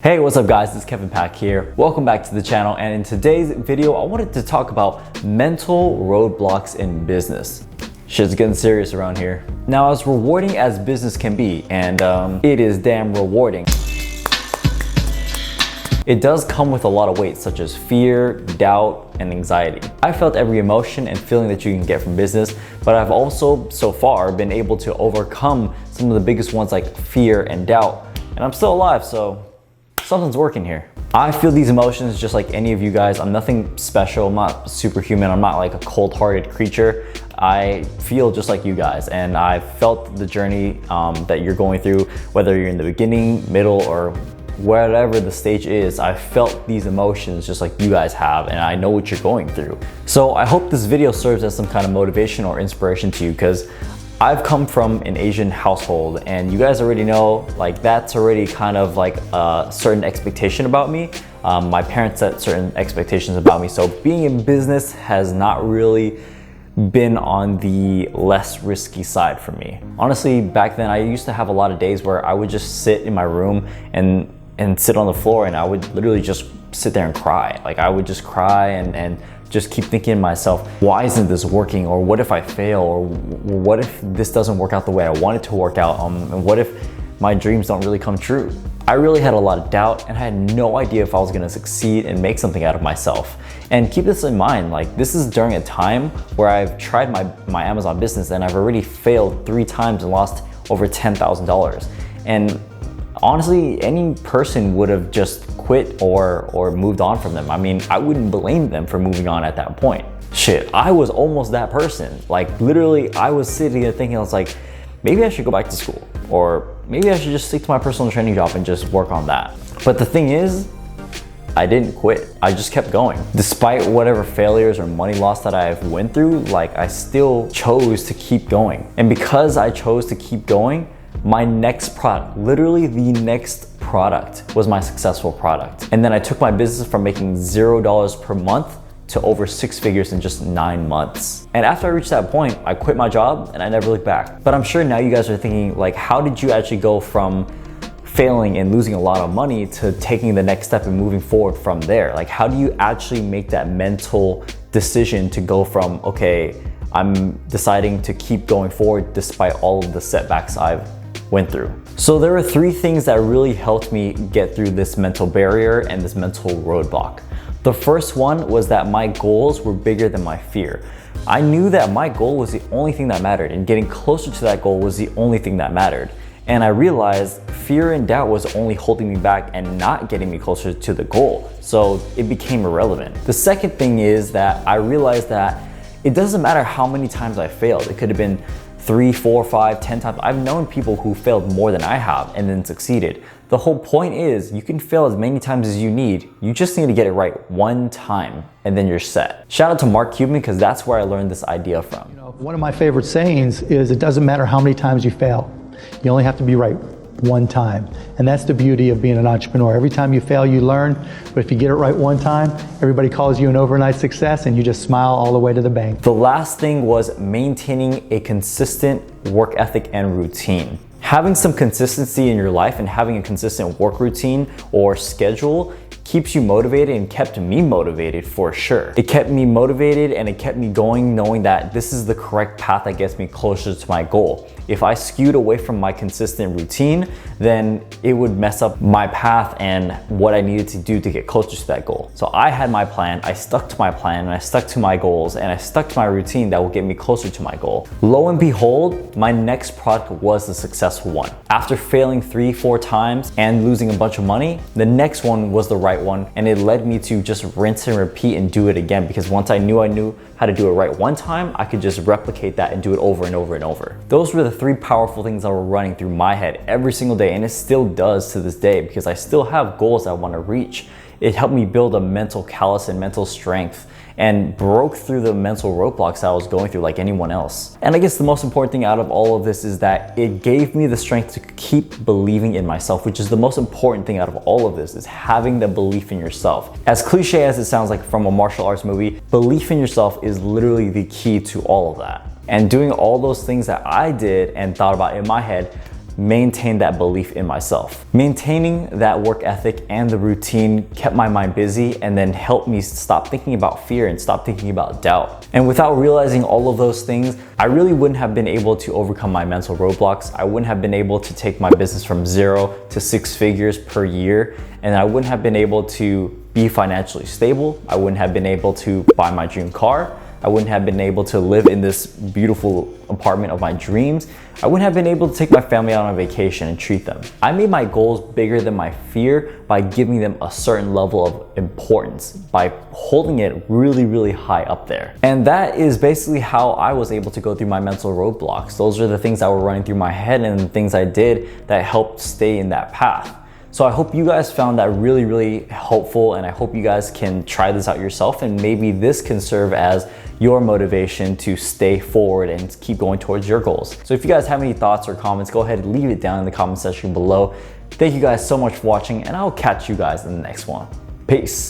Hey, what's up guys, it's Kevin Pack here. Welcome back to the channel, and in today's video, I wanted to talk about mental roadblocks in business. Shit's getting serious around here. Now, as rewarding as business can be, and it is damn rewarding, it does come with a lot of weight, such as fear, doubt, and anxiety. I felt every emotion and feeling that you can get from business, but I've also, so far, been able to overcome some of the biggest ones like fear and doubt, and I'm still alive, so something's working here. I feel these emotions just like any of you guys. I'm nothing special, I'm not superhuman, I'm not like a cold-hearted creature. I feel just like you guys, and I've felt the journey that you're going through, whether you're in the beginning, middle, or whatever the stage is. I felt these emotions just like you guys have, and I know what you're going through. So I hope this video serves as some kind of motivation or inspiration to you, because I've come from an Asian household, and you guys already know, like, that's already kind of like a certain expectation about me. My parents set certain expectations about me, so being in business has not really been on the less risky side for me. Honestly, back then I used to have a lot of days where I would just sit in my room and sit on the floor, and I would literally just sit there and cry. Like, I would just cry and just keep thinking to myself, why isn't this working? Or what if I fail? Or what if this doesn't work out the way I want it to work out? And what if my dreams don't really come true? I really had a lot of doubt, and I had no idea if I was gonna succeed and make something out of myself. And keep this in mind, like, this is during a time where I've tried my Amazon business, and I've already failed 3 times and lost over $10,000. And honestly, any person would have just quit or moved on from them. I mean, I wouldn't blame them for moving on at that point. Shit, I was almost that person. Like, literally, I was sitting there thinking, I was like, maybe I should go back to school, or maybe I should just stick to my personal training job and just work on that. But the thing is, I didn't quit. I just kept going. Despite whatever failures or money loss that I went through, like, I still chose to keep going. And because I chose to keep going, my next product, literally the next product, was my successful product. And then I took my business from making $0 per month to over 6 figures in just 9 months. And after I reached that point, I quit my job and I never looked back. But I'm sure now you guys are thinking, like, how did you actually go from failing and losing a lot of money to taking the next step and moving forward from there? Like, how do you actually make that mental decision to go from, okay, I'm deciding to keep going forward despite all of the setbacks I've went through? So there are 3 things that really helped me get through this mental barrier and this mental roadblock. The first one was that my goals were bigger than my fear. I knew that my goal was the only thing that mattered, and getting closer to that goal was the only thing that mattered. And I realized fear and doubt was only holding me back and not getting me closer to the goal. So it became irrelevant. The second thing is that I realized that it doesn't matter how many times I failed. It could have been 3, 4, 5, 10 times. I've known people who failed more than I have and then succeeded. The whole point is, you can fail as many times as you need. You just need to get it right one time, and then you're set. Shout out to Mark Cuban, because that's where I learned this idea from. You know, one of my favorite sayings is, it doesn't matter how many times you fail. You only have to be right one time. And that's the beauty of being an entrepreneur. Every time you fail, you learn, but if you get it right one time, everybody calls you an overnight success, and you just smile all the way to the bank. The last thing was maintaining a consistent work ethic and routine. Having some consistency in your life and having a consistent work routine or schedule keeps you motivated, and kept me motivated for sure. It kept me motivated and it kept me going, knowing that this is the correct path that gets me closer to my goal. If I skewed away from my consistent routine, then it would mess up my path and what I needed to do to get closer to that goal. So I had my plan, I stuck to my plan, and I stuck to my goals, and I stuck to my routine that will get me closer to my goal. Lo and behold, my next product was the successful one. After failing 3, 4 times and losing a bunch of money, the next one was the right one, and it led me to just rinse and repeat and do it again, because once I knew how to do it right one time, I could just replicate that and do it over and over and over. Those were the 3 powerful things that were running through my head every single day, and it still does to this day, because I still have goals I want to reach. It helped me build a mental callus and mental strength, and broke through the mental roadblocks I was going through like anyone else. And I guess the most important thing out of all of this is that it gave me the strength to keep believing in myself, which is the most important thing out of all of this, is having the belief in yourself. As cliche as it sounds like from a martial arts movie, belief in yourself is literally the key to all of that. And doing all those things that I did and thought about in my head maintain that belief in myself. Maintaining that work ethic and the routine kept my mind busy and then helped me stop thinking about fear and stop thinking about doubt. And without realizing all of those things, I really wouldn't have been able to overcome my mental roadblocks. I wouldn't have been able to take my business from 0 to 6 figures per year. And I wouldn't have been able to be financially stable. I wouldn't have been able to buy my dream car. I wouldn't have been able to live in this beautiful apartment of my dreams. I wouldn't have been able to take my family out on vacation and treat them. I made my goals bigger than my fear by giving them a certain level of importance, by holding it really, really high up there. And that is basically how I was able to go through my mental roadblocks. Those are the things that were running through my head and the things I did that helped stay in that path. So I hope you guys found that really, really helpful, and I hope you guys can try this out yourself, and maybe this can serve as your motivation to stay forward and keep going towards your goals. So if you guys have any thoughts or comments, go ahead and leave it down in the comment section below. Thank you guys so much for watching, and I'll catch you guys in the next one. Peace.